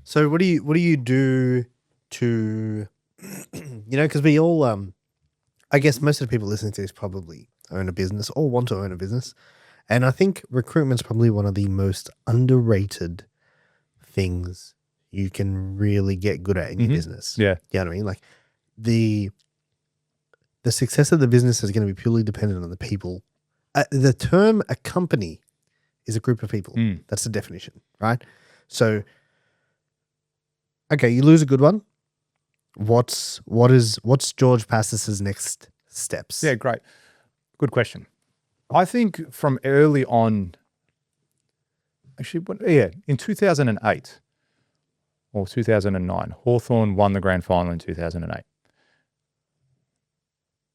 So what do you do to, because we all, I guess most of the people listening to this probably own a business or want to own a business. And I think recruitment's probably one of the most underrated things you can really get good at in your business. Yeah. You know what I mean? Like the success of the business is going to be purely dependent on the people. The term a company is a group of people. That's the definition, right? So, okay, you lose a good one. What's George Pastis's next steps? Yeah, great. Good question. I think from early on, in 2008 or 2009, Hawthorn won the grand final in 2008.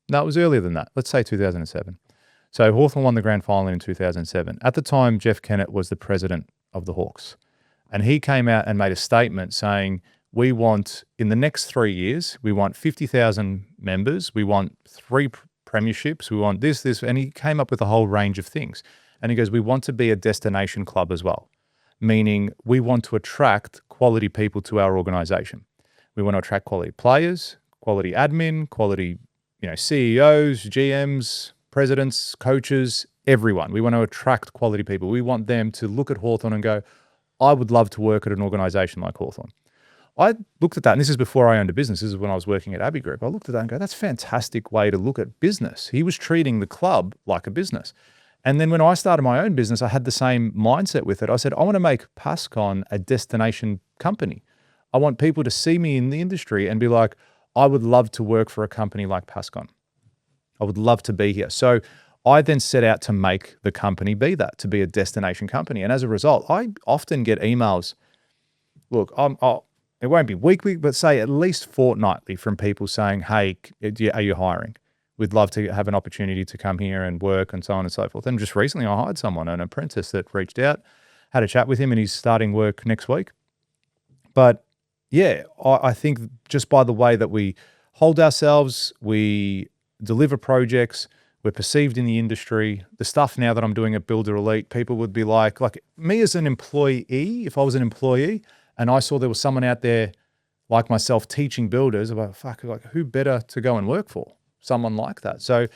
No, it was earlier than that. Let's say 2007. So Hawthorn won the grand final in 2007. At the time, Jeff Kennett was the president of the Hawks. And he came out and made a statement saying, we want, in the next 3 years, we want 50,000 members. We want 3 premierships. We want this. And he came up with a whole range of things. And he goes, we want to be a destination club as well, meaning we want to attract quality people to our organization. We want to attract quality players, quality admin, quality CEOs, GMs, presidents, coaches, everyone. We want to attract quality people. We want them to look at Hawthorn and go, I would love to work at an organization like Hawthorn. I looked at that, and this is before I owned a business. This is when I was working at Abbey Group. I looked at that and go, that's a fantastic way to look at business. He was treating the club like a business. And then when I started my own business, I had the same mindset with it. I said, I want to make Pascon a destination company. I want people to see me in the industry and be like, I would love to work for a company like Pascon. I would love to be here. So I then set out to make the company be that, to be a destination company. And as a result, I often get emails. Look, it won't be weekly, but say at least fortnightly from people saying, hey, are you hiring? We'd love to have an opportunity to come here and work and so on and so forth. And just recently I hired someone, an apprentice that reached out, had a chat with him, and he's starting work next week. But yeah, I think just by the way that we hold ourselves, we deliver projects, we're perceived in the industry. The stuff now that I'm doing at Builder Elite, people would be like me as an employee, if I was an employee and I saw there was someone out there like myself teaching builders, about who better to go and work for? Someone like that. So,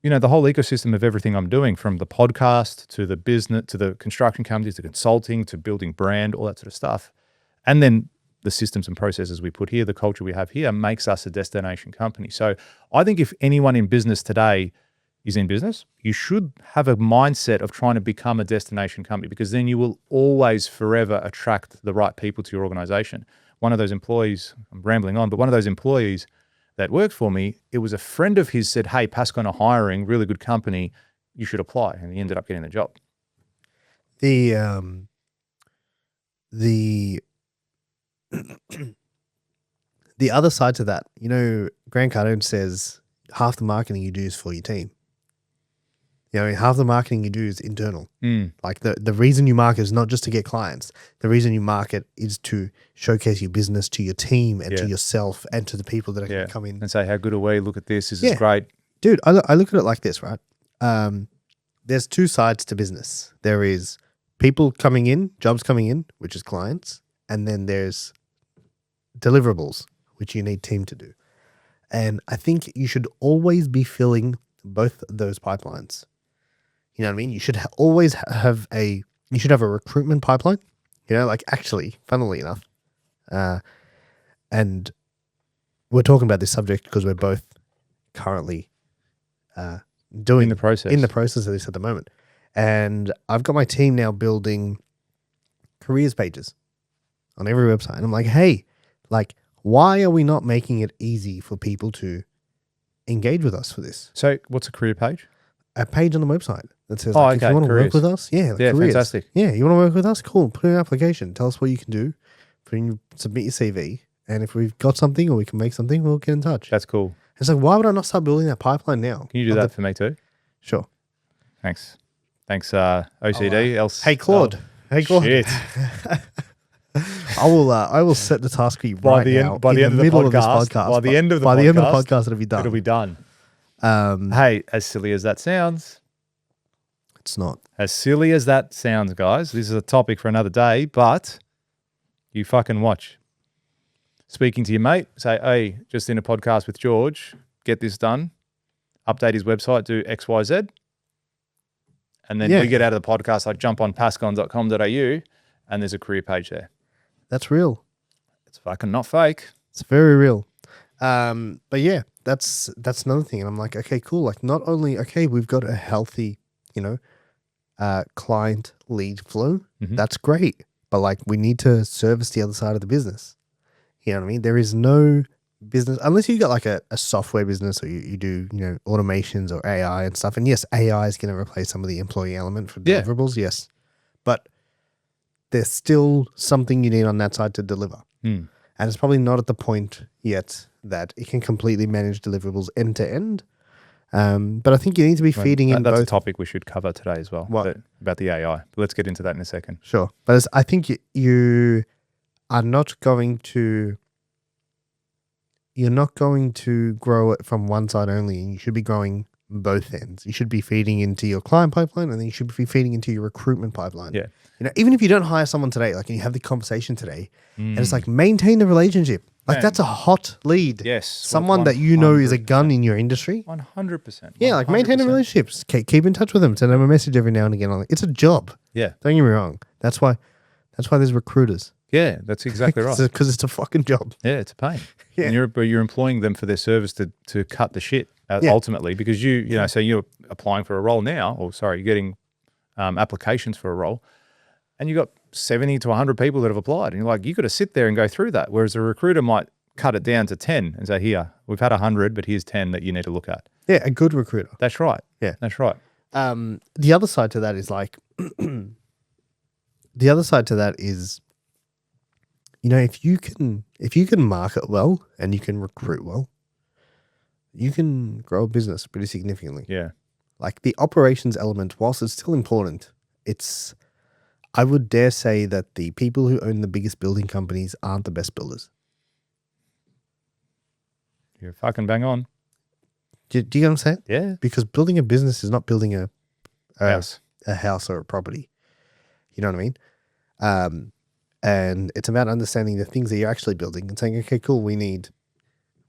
the whole ecosystem of everything I'm doing, from the podcast to the business, to the construction companies, to consulting, to building brand, all that sort of stuff. And then the systems and processes we put here, the culture we have here, makes us a destination company. So I think if anyone in business today is in business, you should have a mindset of trying to become a destination company, because then you will always forever attract the right people to your organization. One of those employees, I'm rambling on, but one of those employees that worked for me, it was a friend of his said, hey, Pascon are hiring, really good company, you should apply. And he ended up getting the job. The other side to that, Grant Cardone says half the marketing you do is for your team. Half the marketing you do is internal. Like the reason you market is not just to get clients. The reason you market is to showcase your business to your team and to yourself and to the people that can come in. And say, how good are we? Look at this. This is great. Dude, I look at it like this, right? There's 2 sides to business. There is people coming in, jobs coming in, which is clients. And then there's deliverables, which you need team to do. And I think you should always be filling both those pipelines. You know what I mean? You should always have a recruitment pipeline, actually, funnily enough. And we're talking about this subject because we're both currently doing in the process of this at the moment. And I've got my team now building careers pages on every website. And I'm like, hey, why are we not making it easy for people to engage with us for this? So what's a career page? A page on the website that says, if you want to work with us, careers. Fantastic. Yeah, you want to work with us? Cool. Put in an application. Tell us what you can do. Submit your CV. And if we've got something or we can make something, we'll get in touch. That's cool. It's like, why would I not start building that pipeline now? Can you do that for me too? Sure. Thanks, OCD. Hey, Claude. Shit. I will set the task for you by the end of the podcast. By the end of the podcast, it'll be done. It'll be done. Hey, as silly as that sounds, it's not. As silly as that sounds, guys, this is a topic for another day, but You fucking watch. Speaking to your mate, say, hey, just in a podcast with George, get this done, update his website, do X, Y, Z. And then we get out of the podcast, I jump on pascon.com.au and there's a career page there. That's real. It's fucking not fake. It's very real. But yeah, that's another thing. And I'm like, okay, cool. Like not only, okay, we've got a healthy, client lead flow. Mm-hmm. That's great. But like we need to service the other side of the business. You know what I mean? There is no business, unless you got like a software business or you do, automations or AI and stuff. And yes, AI is going to replace some of the employee element for deliverables. Yes. But there's still something you need on that side to deliver. Mm. And it's probably not at the point yet that it can completely manage deliverables end to end. But I think you need to be feeding in that's both. a topic we should cover today as well. What? About the AI. But let's get into that in a second. Sure. But I think you are not going to, you're not going to grow it from one side only. And you should be growing both ends. You should be feeding into your client pipeline and then you should be feeding into your recruitment pipeline. Yeah. Even if you don't hire someone today, like and you have the conversation today and it's like maintain the relationship. Like that's a hot lead. Yes. Someone that you know is a gun in your industry. 100%. Yeah, like maintain the relationships. Keep in touch with them. Send them a message every now and again. It's a job. Yeah. Don't get me wrong. That's why there's recruiters. Yeah, that's exactly right. Because it's a fucking job. Yeah, it's a pain. Yeah. And you're employing them for their service to cut the shit ultimately because so you're applying for a role now, you're getting applications for a role and you got 70 to 100 people that have applied and you're like, you got to sit there and go through that. Whereas a recruiter might cut it down to 10 and say, here, we've had 100, but here's 10 that you need to look at. Yeah, a good recruiter. That's right. Yeah. That's right. The other side to that is like, if you can market well and you can recruit well, you can grow a business pretty significantly. Yeah. Like the operations element, whilst it's still important, I would dare say that the people who own the biggest building companies aren't the best builders. You're fucking bang on. Do you get what I'm saying? Yeah. Because building a business is not building a House or a property. You know what I mean? And it's about understanding the things that you're actually building and saying, okay, cool, we need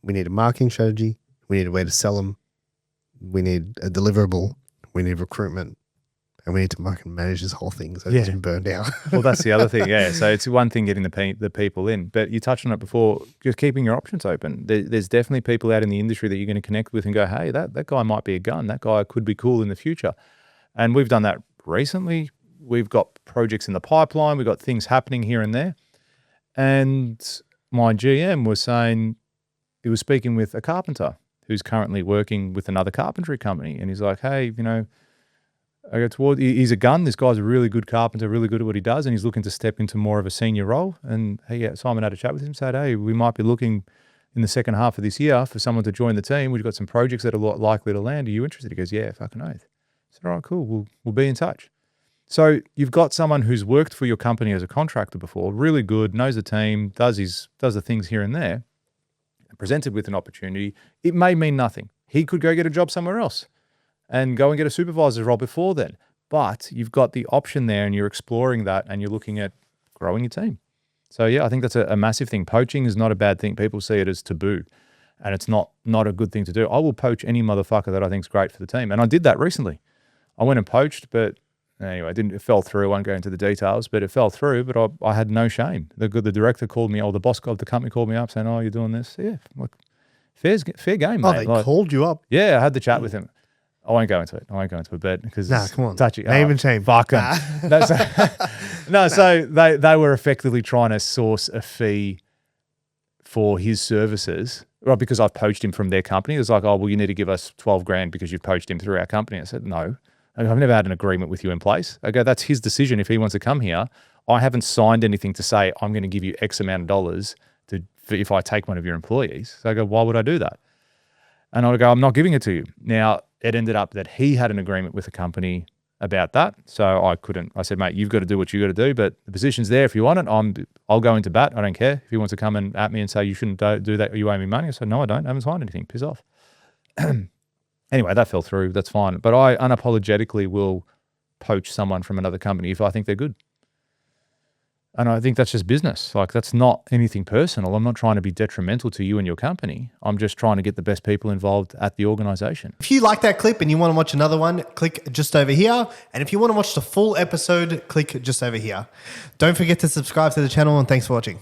a marketing strategy. We need a way to sell them. We need a deliverable. We need recruitment. And we need to market and manage this whole thing so it doesn't burn down. Well, that's the other thing. Yeah. So it's one thing getting the people in, but you touched on it before, just keeping your options open. There's definitely people out in the industry that you're going to connect with and go, hey, that guy might be a gun. That guy could be cool in the future. And we've done that recently. We've got projects in the pipeline. We've got things happening here and there. And my GM was saying, he was speaking with a carpenter who's currently working with another carpentry company. And he's like, hey, I go toward, he's a gun. This guy's a really good carpenter, really good at what he does. And he's looking to step into more of a senior role. And Simon had a chat with him, said, hey, we might be looking in the second half of this year for someone to join the team. We've got some projects that are likely to land. Are you interested? He goes, yeah, fucking oath. I said, all right, cool. We'll be in touch. So you've got someone who's worked for your company as a contractor before, really good, knows the team, does the things here and there, and presented with an opportunity. It may mean nothing. He could go get a job somewhere else and go and get a supervisor's role before then. But you've got the option there and you're exploring that and you're looking at growing your team. So yeah, I think that's a massive thing. Poaching is not a bad thing. People see it as taboo and it's not a good thing to do. I will poach any motherfucker that I think is great for the team. And I did that recently. I went and poached, but anyway, it fell through. I won't go into the details, but it fell through. But I had no shame. The director called me, the boss of the company called me up saying, oh, you're doing this? Yeah, look, fair game, mate. Oh, they called you up? Yeah, I had the chat with him. I won't go into it, but because come on, touchy. Name and shame. Fuck 'em. No, so they were effectively trying to source a fee for his services, right? Because I've poached him from their company. It was like, oh, well, you need to give us 12 grand because you've poached him through our company. I said, no, I've never had an agreement with you in place. I go, that's his decision if he wants to come here. I haven't signed anything to say I'm going to give you X amount of dollars if I take one of your employees. So I go, why would I do that? And I go, I'm not giving it to you. Now, it ended up that he had an agreement with the company about that. So I said, mate, you've got to do what you got to do, but the position's there. If you want it, I'll go into bat. I don't care. If he wants to come and at me and say, you shouldn't do that, or you owe me money. I said, no, I don't. I haven't signed anything. Piss off. Anyway, that fell through. That's fine. But I unapologetically will poach someone from another company if I think they're good. And I think that's just business. Like, that's not anything personal. I'm not trying to be detrimental to you and your company. I'm just trying to get the best people involved at the organization. If you like that clip and you want to watch another one, click just over here. And if you want to watch the full episode, click just over here. Don't forget to subscribe to the channel, and thanks for watching.